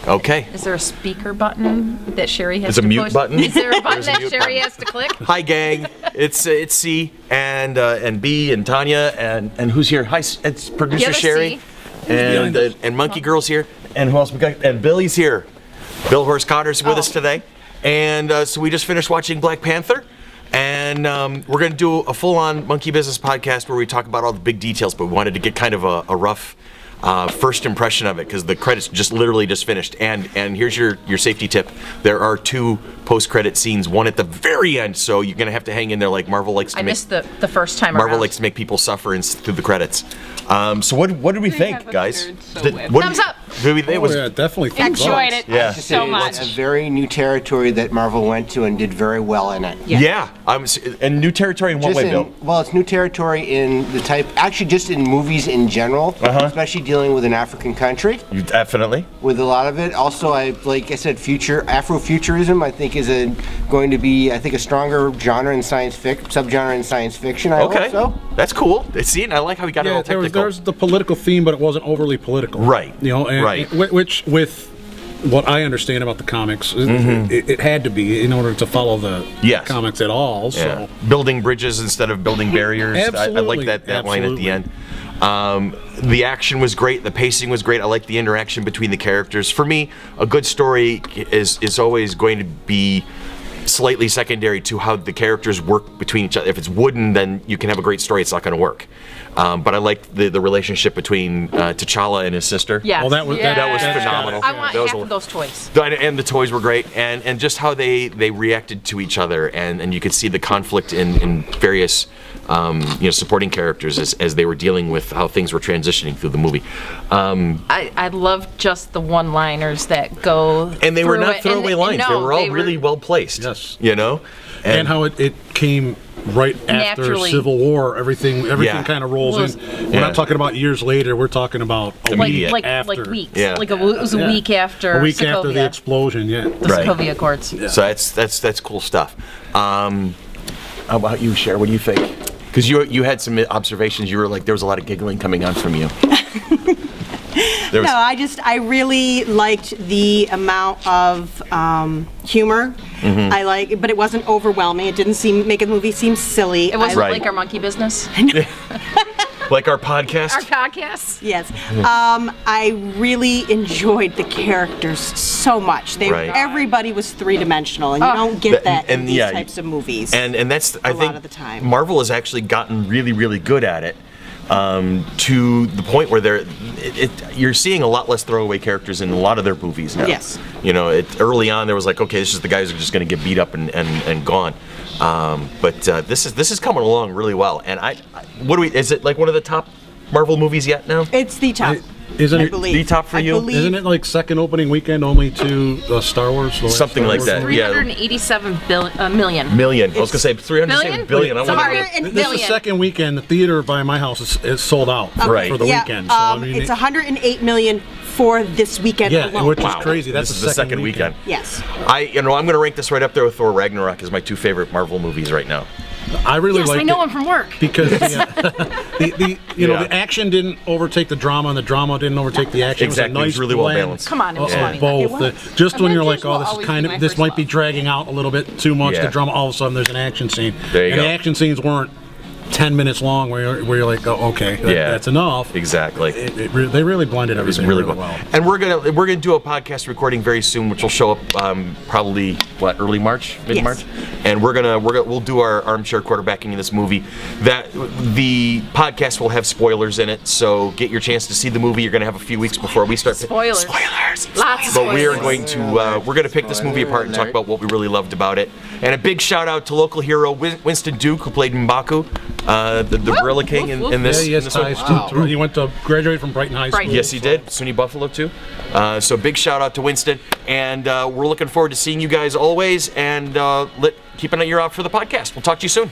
Okay. Is there a speaker button that Cherie has There's to a mute push? button? Is there a button There's a that mute Cherie button. has to click? Hi, gang. It's C and B and Tanya and who's here? Hi, it's producer other Cherie C. and Monkey Girl's here. And who else we got? And Billy's here. Bill Horst-Kotter's with us today. And so we just finished watching Black Panther. And we're going to do a full-on Monkey Business podcast where we talk about all the big details, but we wanted to get kind of a rough first impression of it because the credits just literally just finished. And here's your safety tip. There are 2 post-credit scenes, one at the very end, so you're going to have to hang in there like Marvel likes to make. I missed the first time Marvel around. likes to make people suffer through the credits. So what did we think, guys? Thumbs up. It was definitely thumbs up. Enjoyed it Yeah. so much. It's a very new territory that Marvel went to and did very well in it. yeah. And new territory in what way, Bill? Well, it's new territory in the type, actually just in movies in general, especially dealing with an African country. You definitely. With a lot of it. Also, like I said, Afrofuturism, I think, is going to be, a stronger genre in subgenre in science fiction. I hope so. That's cool. See, and I like how we got it all technical. There's the political theme, but it wasn't overly political. Right. And which with what I understand about the comics, it had to be in order to follow the comics at all. So building bridges instead of building barriers. Absolutely. I like that line at the end. The action was great. The pacing was great. I like the interaction between the characters. For me, a good story is always going to be slightly secondary to how the characters work between each other. If it's wooden, then you can have a great story. It's not going to work. But I like the relationship between T'Challa and his sister. Yeah. Well, that was phenomenal. I want That was half of those toys. And the toys were great, and just how they reacted to each other, and you could see the conflict in various supporting characters as they were dealing with how things were transitioning through the movie. I love just the one-liners that go. And they were not through it. throwaway lines. No, they were all really well placed. Yes. And how it came right after Naturally. Civil War. Everything kind of rolls in. We're not talking about years later. We're talking about a week after. like weeks. Yeah. Like it was a week after. A week Sokovia, after the explosion. Yeah. the Sokovia Accords. Yeah. So that's cool stuff. How about you, Cher? What do you think? Because you had some observations. You were like, there was a lot of giggling coming on from you. I really liked the amount of humor. But it wasn't overwhelming. It didn't make the movie seem silly. It wasn't Right. like our monkey business. Like our podcast? Our podcasts. Yes. I really enjoyed the characters so much. Everybody was three-dimensional, and you don't get that in these types of movies. And that's, I think, lot of the time. Marvel has actually gotten really, really good at it. To the point where you're seeing a lot less throwaway characters in a lot of their movies now. Yes. Early on there was like, okay, this is the guys who are just going to get beat up and gone. But this is coming along really well. And is it like one of the top Marvel movies yet now? It's the top. Isn't I it believe. the top for you? Isn't it like second opening weekend only to Star Wars? Something like that. 387 million. Million. I was going to say 307 billion. I Sorry. wonder- This is the second weekend. The theater by my house is sold out for the weekend. So, it's 108 million for this weekend alone. which is crazy. That's This is the second weekend. Yes. I'm going to rank this right up there with Thor Ragnarok as my 2 favorite Marvel movies right now. I really Yes, liked I know it him from work. because the action didn't overtake the drama, and the drama didn't overtake the action. Exactly. It was a nice It's really well blend balanced. Come on, it was of funny. both. Just when you're like, Avengers will this is always kind be of my this might first be love. dragging out a little bit too much. Yeah. The drama. All of a sudden, there's an action scene. There you and go. the action scenes weren't 10 minutes long where you're like, oh, okay, that's enough. Exactly. They really blended everything really well. well. And we're gonna do a podcast recording very soon, which will show up probably early March, mid-March, and we'll do our armchair quarterbacking in this movie. That the podcast will have spoilers in it, so get your chance to see the movie. You're gonna have a few weeks before we start. Spoilers. Spoilers. Lots of But we are spoilers. going to we're gonna pick this movie apart and talk about what we really loved about it. And a big shout out to local hero Winston Duke, who played M'Baku, the Gorilla King in this. Yeah, he has in this one. ties too. He went to graduate from Brighton High School. Brighton. Yes, he did. SUNY Buffalo, too. So big shout out to Winston. And we're looking forward to seeing you guys always. And keep an ear out for the podcast. We'll talk to you soon.